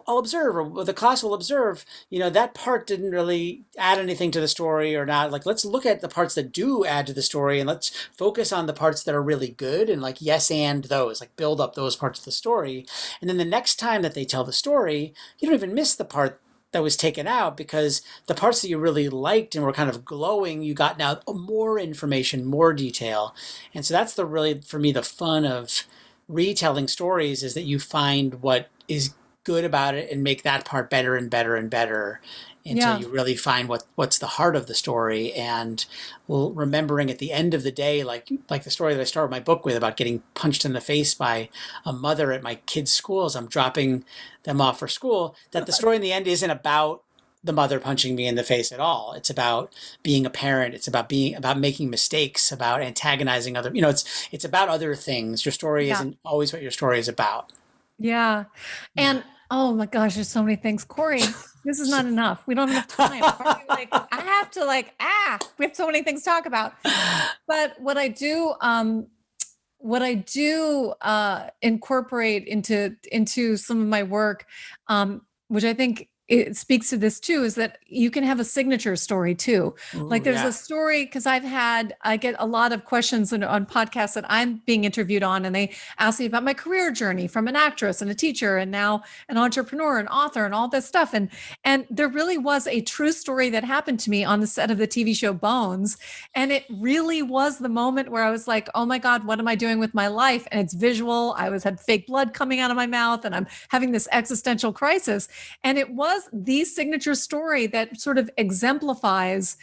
Speaker 2: I'll observe, or the class will observe, that part didn't really add anything to the story or not. Like, let's look at the parts that do add to the story and let's focus on the parts that are really good and like, yes, and those, like build up those parts of the story. And then the next time that they tell the story, you don't even miss the part that was taken out, because the parts that you really liked and were kind of glowing, you got now more information, more detail. And so that's for me, the fun of retelling stories, is that you find what is good about it and make that part better and better and better until you really find what's the heart of the story. And remembering at the end of the day, like the story that I started my book with about getting punched in the face by a mother at my kids' school as I'm dropping them off for school, that the story in the end isn't about the mother punching me in the face at all. It's about being a parent. It's about making mistakes, about antagonizing other, it's about other things. Your story isn't always what your story is about.
Speaker 1: Yeah. And oh my gosh, there's so many things. Corey, this is not enough. We don't have enough time. I have to we have so many things to talk about. But what I do incorporate into some of my work, which I think it speaks to this too, is that you can have a signature story too.
Speaker 2: Ooh,
Speaker 1: Like there's
Speaker 2: yeah.
Speaker 1: a story, because I get a lot of questions on podcasts that I'm being interviewed on, and they ask me about my career journey from an actress and a teacher and now an entrepreneur and author and all this stuff. And there really was a true story that happened to me on the set of the TV show Bones. And it really was the moment where I was like, oh my God, what am I doing with my life? And it's visual. Had fake blood coming out of my mouth, and I'm having this existential crisis. And it was the signature story that sort of exemplifies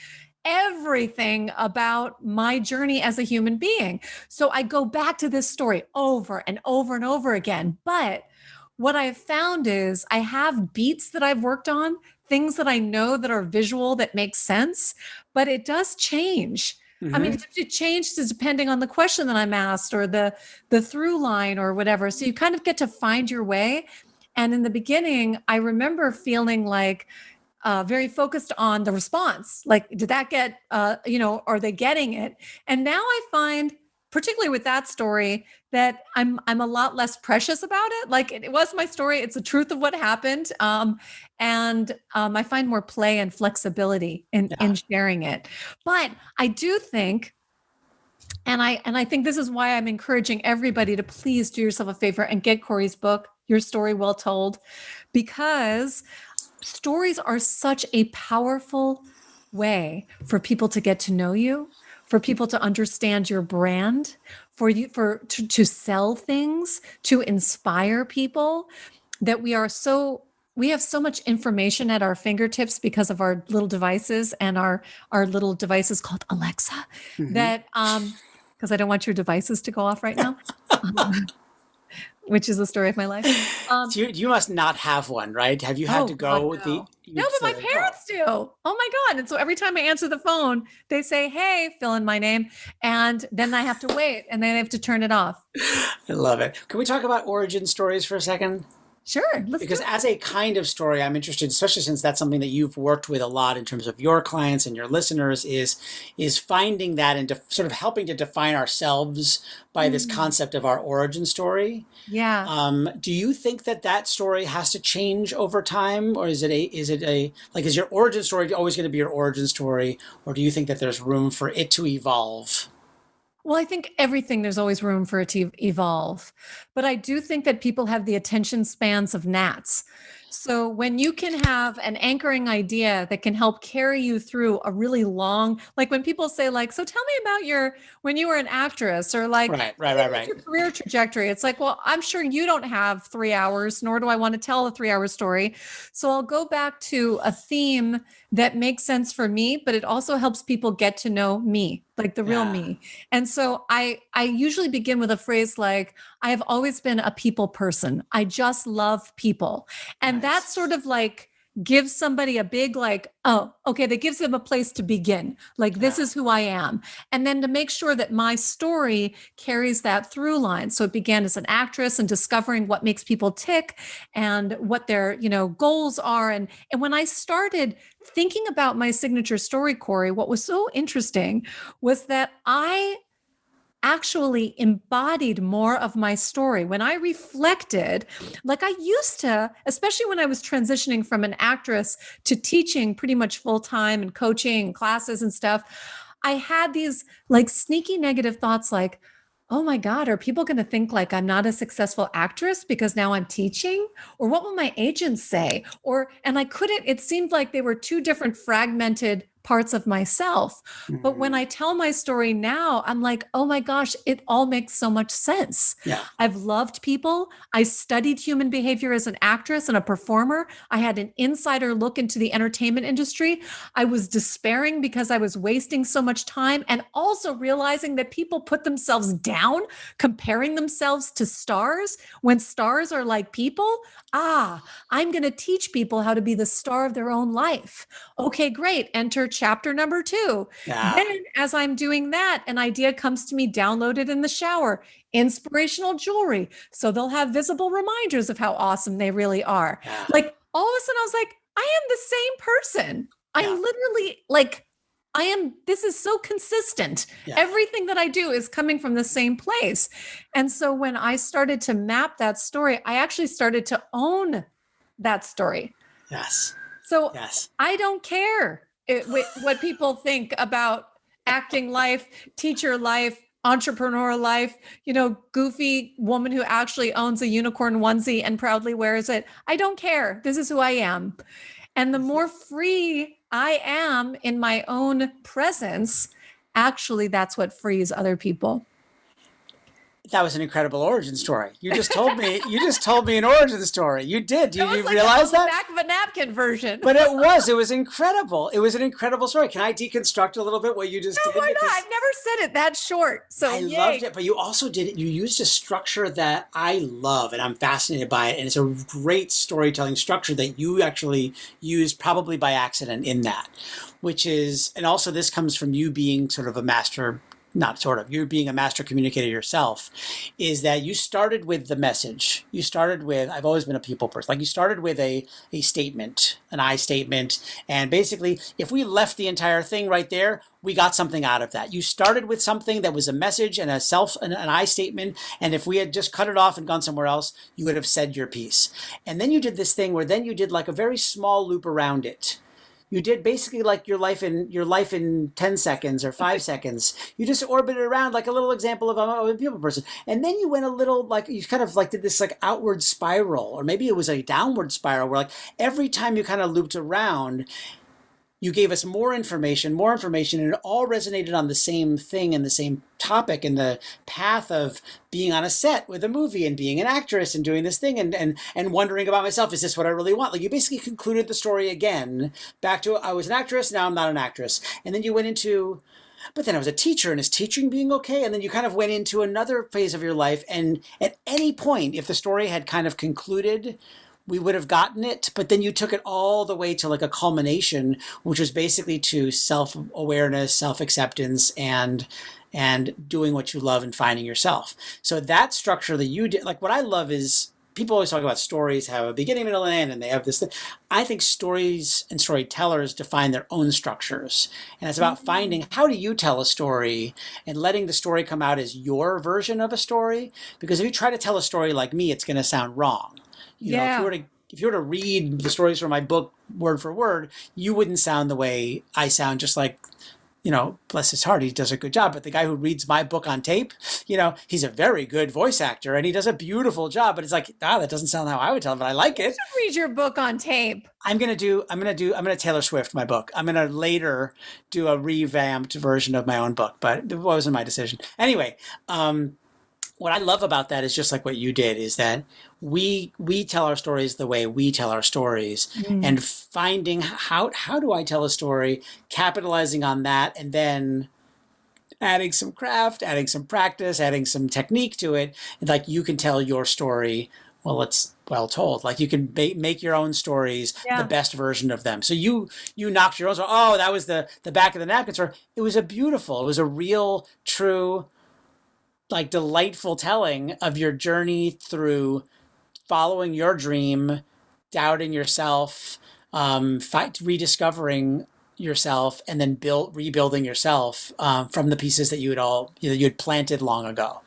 Speaker 1: everything about my journey as a human being. So I go back to this story over and over and over again. But what I've found is I have beats that I've worked on, things that I know that are visual that make sense, but it does change. I mean, it changes depending on the question that I'm asked or the through line or whatever. So you kind of get to find your way. And in the beginning, I remember feeling like very focused on the response. Like, did that get, are they getting it? And now I find, particularly with that story, that I'm a lot less precious about it. Like it was my story. It's the truth of what happened. And I find more play and flexibility in sharing it. But I do think, and I think this is why I'm encouraging everybody to please do yourself a favor and get Corey's book, Your Story Well Told, because stories are such a powerful way for people to get to know you, for people to understand your brand, to sell things, to inspire people, that we have so much information at our fingertips because of our little devices and our little devices called Alexa, that because I don't want your devices to go off right now. Which is the story of my life.
Speaker 2: You must not have one, right? Have you had to go?
Speaker 1: God, no. No, but my parents do. Oh my God. And so every time I answer the phone, they say, hey, fill in my name. And then I have to wait and then I have to turn it off.
Speaker 2: I love it. Can we talk about origin stories for a second?
Speaker 1: Sure.
Speaker 2: Because as a kind of story, I'm interested, especially since that's something that you've worked with a lot in terms of your clients and your listeners, is finding that and sort of helping to define ourselves by this concept of our origin story.
Speaker 1: Yeah.
Speaker 2: Do you think that story has to change over time, or is your origin story always going to be your origin story, or do you think that there's room for it to evolve?
Speaker 1: Well, I think there's always room for it to evolve. But I do think that people have the attention spans of gnats. So when you can have an anchoring idea that can help carry you through a really long, like when people say like, so tell me about when you were an actress, or like,
Speaker 2: right.
Speaker 1: your career trajectory. It's like, well, I'm sure you don't have 3 hours, nor do I want to tell a 3-hour story. So I'll go back to a theme that makes sense for me, but it also helps people get to know me, like the real me. And so I usually begin with a phrase like, I have always been a people person. I just love people. And that sort of like gives somebody a big like, oh, okay, that gives them a place to begin. Like, this is who I am. And then to make sure that my story carries that through line. So it began as an actress and discovering what makes people tick and what their, goals are. And when I started thinking about my signature story, Corey, what was so interesting was that I actually embodied more of my story. When I reflected, like I used to, especially when I was transitioning from an actress to teaching pretty much full time and coaching and classes and stuff, I had these like sneaky negative thoughts like, oh my God, are people going to think like I'm not a successful actress because now I'm teaching? Or what will my agents say? And it seemed like they were two different fragmented parts of myself. But when I tell my story now, I'm like, oh my gosh, it all makes so much sense.
Speaker 2: Yeah.
Speaker 1: I've loved people. I studied human behavior as an actress and a performer. I had an insider look into the entertainment industry. I was despairing because I was wasting so much time, and also realizing that people put themselves down, comparing themselves to stars when stars are like people. I'm going to teach people how to be the star of their own life. Okay, great. Enter chapter number 2.
Speaker 2: Yeah.
Speaker 1: Then as I'm doing that, an idea comes to me downloaded in the shower, inspirational jewelry. So they'll have visible reminders of how awesome they really are.
Speaker 2: Yeah.
Speaker 1: Like all of a sudden I was like, I am the same person. I'm literally like, this is so consistent.
Speaker 2: Yeah.
Speaker 1: Everything that I do is coming from the same place. And so when I started to map that story, I actually started to own that story.
Speaker 2: Yes.
Speaker 1: So
Speaker 2: Yes.
Speaker 1: I don't care what people think about acting life, teacher life, entrepreneur life, goofy woman who actually owns a unicorn onesie and proudly wears it. I don't care. This is who I am. And the more free I am in my own presence, actually, that's what frees other people.
Speaker 2: That was an incredible origin story. You just told me an origin story. You did. You
Speaker 1: like
Speaker 2: realize that?
Speaker 1: Back of a napkin version.
Speaker 2: But it was incredible. It was an incredible story. Can I deconstruct a little bit what you just did?
Speaker 1: Why not? I've never said it that short. So
Speaker 2: I loved it. But you also did it. You used a structure that I love and I'm fascinated by it. And it's a great storytelling structure that you actually used probably by accident in that, which is, and also this comes from you being sort of a master, not sort of, you're being a master communicator yourself, is that you started with the message. You started with, I've always been a people person, like you started with a statement, an I statement. And basically, if we left the entire thing right there, we got something out of that. You started with something that was a message and an I statement. And if we had just cut it off and gone somewhere else, you would have said your piece. And then you did this thing where then you did like a very small loop around it. You did basically like your life in 10 seconds or 5 seconds. You just orbited around like a little example of a people person. And then you went a little, like, you kind of like did this like outward spiral, or maybe it was a downward spiral where like every time you kind of looped around, you gave us more information, and it all resonated on the same thing and the same topic and the path of being on a set with a movie and being an actress and doing this thing and wondering about myself, is this what I really want? Like you basically concluded the story again, back to I was an actress, now I'm not an actress. And then you went into, but then I was a teacher, and is teaching being okay? And then you kind of went into another phase of your life. And at any point, if the story had kind of concluded, we would have gotten it, but then you took it all the way to like a culmination, which was basically to self-awareness, self-acceptance, and doing what you love and finding yourself. So that structure that you did, like what I love is people always talk about stories have a beginning, middle, and end, and they have this thing. I think stories and storytellers define their own structures. And it's about finding, how do you tell a story and letting the story come out as your version of a story? Because if you try to tell a story like me, it's going to sound wrong. You know, if you were to read the stories from my book word for word, you wouldn't sound the way I sound, just like, bless his heart, he does a good job. But the guy who reads my book on tape, he's a very good voice actor and he does a beautiful job. But it's like, that doesn't sound how I would tell him, but I like it.
Speaker 1: You should read your book on tape.
Speaker 2: I'm going to Taylor Swift my book. I'm going to later do a revamped version of my own book, but it wasn't my decision. Anyway, what I love about that is just like what you did, is that we tell our stories the way we tell our stories, and finding how do I tell a story, capitalizing on that, and then adding some craft, adding some practice, adding some technique to it. And like you can tell your story, well, it's well told. Like you can make your own stories, the best version of them. So you knocked your own. So, that was the back of the napkin story. It was a real, true, like delightful telling of your journey through following your dream, doubting yourself, rediscovering yourself, and then rebuilding yourself from the pieces that you had planted long ago.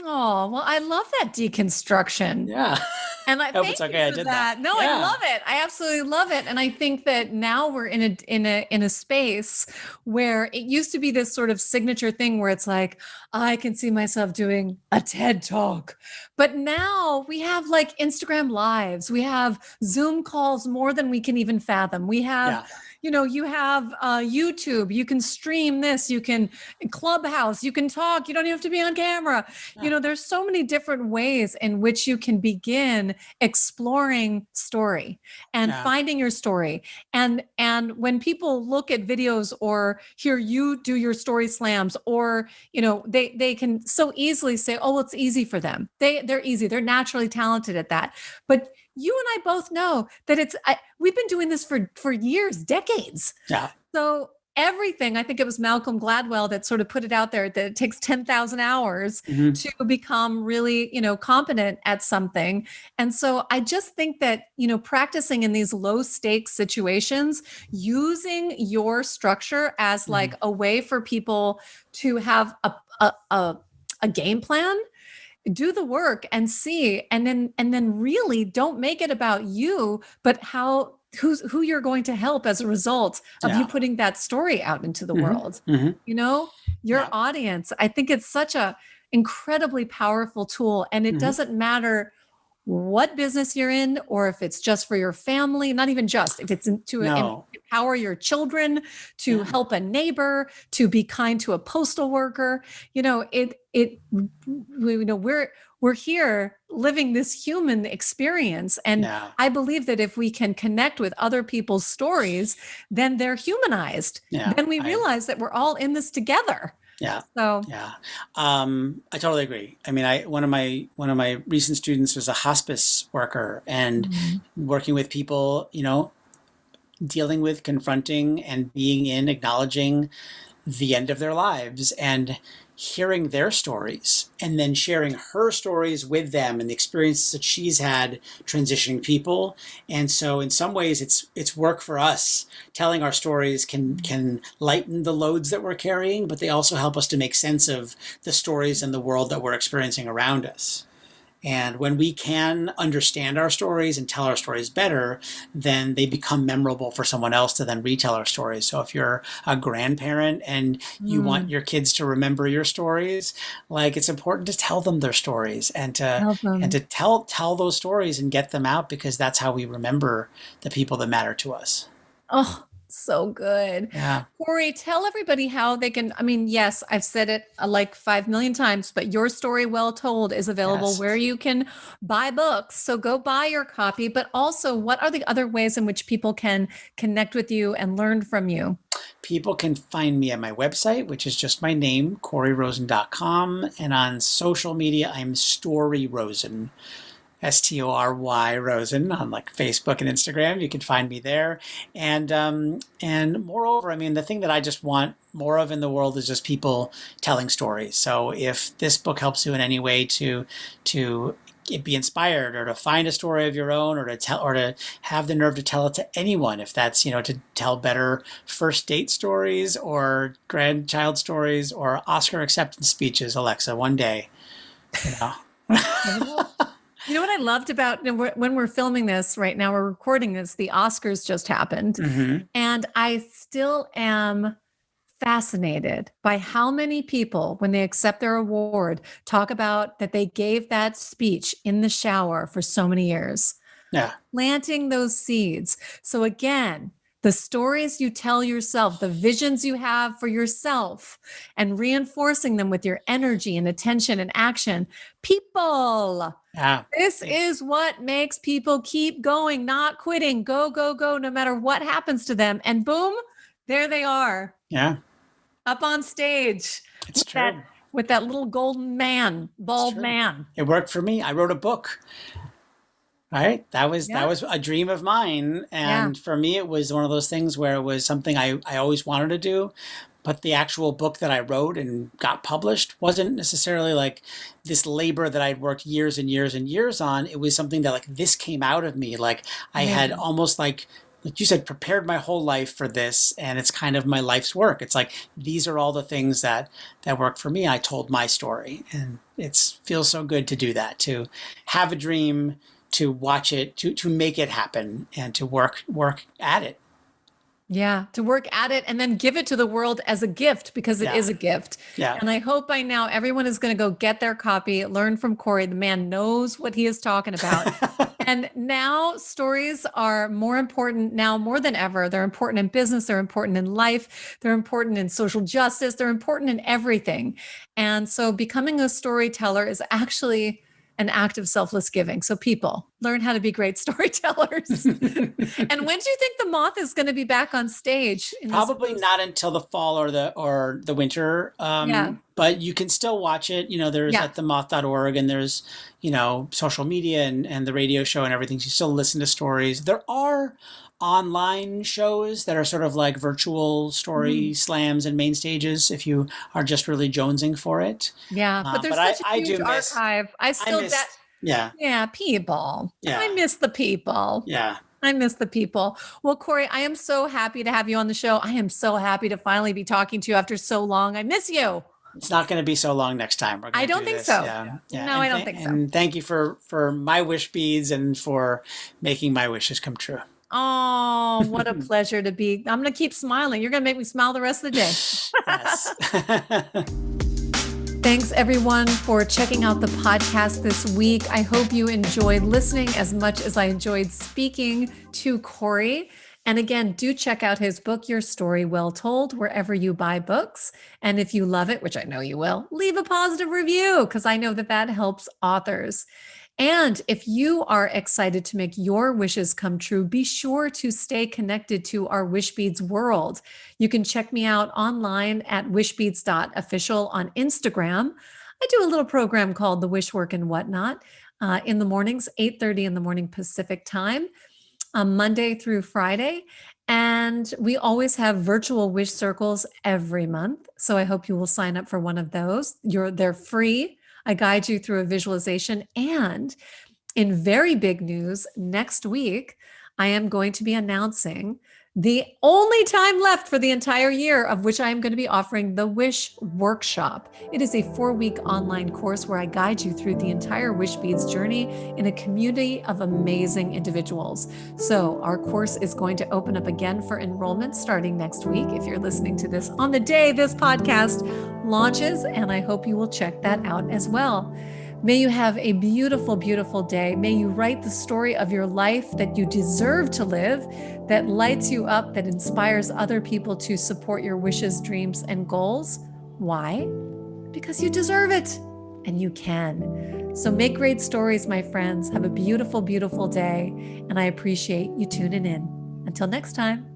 Speaker 1: Oh, well, I love that deconstruction.
Speaker 2: Yeah.
Speaker 1: And I thank you for
Speaker 2: I did that.
Speaker 1: No, yeah. I love it. I absolutely love it. And I think that now we're in a space where it used to be this sort of signature thing where it's like, I can see myself doing a TED Talk. But now we have like Instagram Lives. We have Zoom calls more than we can even fathom. We have... you have YouTube, you can stream this, you can Clubhouse, you can talk, you don't even have to be on camera. Yeah. There's so many different ways in which you can begin exploring story and finding your story. And when people look at videos or hear you do your story slams, or, they can so easily say, oh, it's easy for them. They're easy. They're naturally talented at that. But you and I both know that we've been doing this for years, decades. Yeah. So everything, I think it was Malcolm Gladwell that sort of put it out there, that it takes 10,000 hours to become really, competent at something. And so I just think that, practicing in these low stakes situations, using your structure as like a way for people to have a game plan do the work and see, and then really don't make it about you, but who you're going to help as a result of you putting that story out into the world. You know, your audience. I think it's such a incredibly powerful tool, and it doesn't matter what business you're in, or if it's just for your family, not even just, if it's to empower your children, to help a neighbor, to be kind to a postal worker. You know, we're here living this human experience. And I believe that if we can connect with other people's stories, then they're humanized. Then we realize that we're all in this together. So
Speaker 2: I totally agree. I mean, one of my recent students was a hospice worker, and working with people, you know, dealing with, confronting, and being in, acknowledging the end of their lives, and hearing their stories, and then sharing her stories with them and the experiences that she's had transitioning people. And so in some ways it's work for us. Telling our stories can lighten the loads that we're carrying, but they also help us to make sense of the stories and the world that we're experiencing around us. And when we can understand our stories and tell our stories better, then they become memorable for someone else to then retell our stories. So if you're a grandparent and you want your kids to remember your stories, like, it's important to tell them their stories and to tell those stories and get them out, because that's how we remember the people that matter to us.
Speaker 1: Oh, so good.
Speaker 2: Yeah.
Speaker 1: Corey, tell everybody how they can, I mean, yes, I've said it like 5 million times, but Your Story Well Told is available where you can buy books. So go buy your copy, but also, what are the other ways in which people can connect with you and learn from you?
Speaker 2: People can find me at my website, which is just my name, CoreyRosen.com. And on social media, I'm Story Rosen. Story Rosen on like Facebook and Instagram. You can find me there. And moreover, I mean, the thing that I just want more of in the world is just people telling stories. So if this book helps you in any way to be inspired, or to find a story of your own, or to tell, or to have the nerve to tell it to anyone, if that's, you know, to tell better first date stories or grandchild stories or Oscar acceptance speeches, Alexa, one day, you know.
Speaker 1: You know what I loved about when we're filming this right now, we're recording this, the Oscars just happened. And I still am fascinated by how many people, when they accept their award, talk about that they gave that speech in the shower for so many years. Planting those seeds. So again, the stories you tell yourself, the visions you have for yourself, and reinforcing them with your energy and attention and action. People, this is what makes people keep going, not quitting, go, go, go, no matter what happens to them. And boom, there they are. Up on stage.
Speaker 2: It's true.
Speaker 1: With that little golden man, bald man.
Speaker 2: It worked for me. I wrote a book. Right. That was a dream of mine. And for me, it was one of those things where it was something I always wanted to do. But the actual book that I wrote and got published wasn't necessarily like this labor that I'd worked years and years and years on. It was something that, like, this came out of me. Like, I had almost like you said, prepared my whole life for this. And it's kind of my life's work. It's like, these are all the things that worked for me. I told my story, and it feels so good to do that, to have a dream, to watch it, to make it happen, and to work at it.
Speaker 1: Yeah, to work at it and then give it to the world as a gift, because it is a gift. And I hope by now everyone is going to go get their copy, learn from Corey. The man knows what he is talking about. And now stories are more important now more than ever. They're important in business. They're important in life. They're important in social justice. They're important in everything. And so becoming a storyteller is actually an act of selfless giving. So people, learn how to be great storytellers. And when do you think the Moth is going to be back on stage?
Speaker 2: Probably not until the fall or the winter. But you can still watch it. You know, there's at themoth.org, and there's, you know, social media and the radio show and everything. So you still listen to stories. There are online shows that are sort of like virtual story slams and main stages if you are just really jonesing for it.
Speaker 1: But there's such a huge archive. People. I miss the people. I miss the people. Well, Corey, I am so happy to have you on the show. I am so happy to finally be talking to you after so long. I miss you.
Speaker 2: It's not going to be so long next time. We're going
Speaker 1: I
Speaker 2: to
Speaker 1: don't
Speaker 2: do
Speaker 1: think
Speaker 2: this.
Speaker 1: so.
Speaker 2: Yeah.
Speaker 1: No, I don't think so.
Speaker 2: And thank you for my wish beads and for making my wishes come true.
Speaker 1: Oh, what a pleasure to be. I'm going to keep smiling. You're going to make me smile the rest of the day.
Speaker 2: Yes.
Speaker 1: Thanks everyone for checking out the podcast this week. I hope you enjoyed listening as much as I enjoyed speaking to Corey. And again, do check out his book, Your Story Well Told, wherever you buy books. And if you love it, which I know you will, leave a positive review because I know that that helps authors. And if you are excited to make your wishes come true, be sure to stay connected to our Wishbeads world. You can check me out online at wishbeads.official on Instagram. I do a little program called the Wishwork and Whatnot in the mornings, 8:30 in the morning Pacific time, Monday through Friday. And we always have virtual wish circles every month. So I hope you will sign up for one of those. They're free. I guide you through a visualization. And in very big news, next week, I am going to be announcing the only time left for the entire year of which I am going to be offering the Wish Workshop. It is a 4-week online course where I guide you through the entire Wishbeads journey in a community of amazing individuals. So our course is going to open up again for enrollment starting next week. If you're listening to this on the day this podcast launches, and I hope you will check that out as well. May you have a beautiful, beautiful day. May you write the story of your life that you deserve to live, that lights you up, that inspires other people to support your wishes, dreams, and goals. Why? Because you deserve it and you can. So make great stories, my friends. Have a beautiful, beautiful day. And I appreciate you tuning in. Until next time.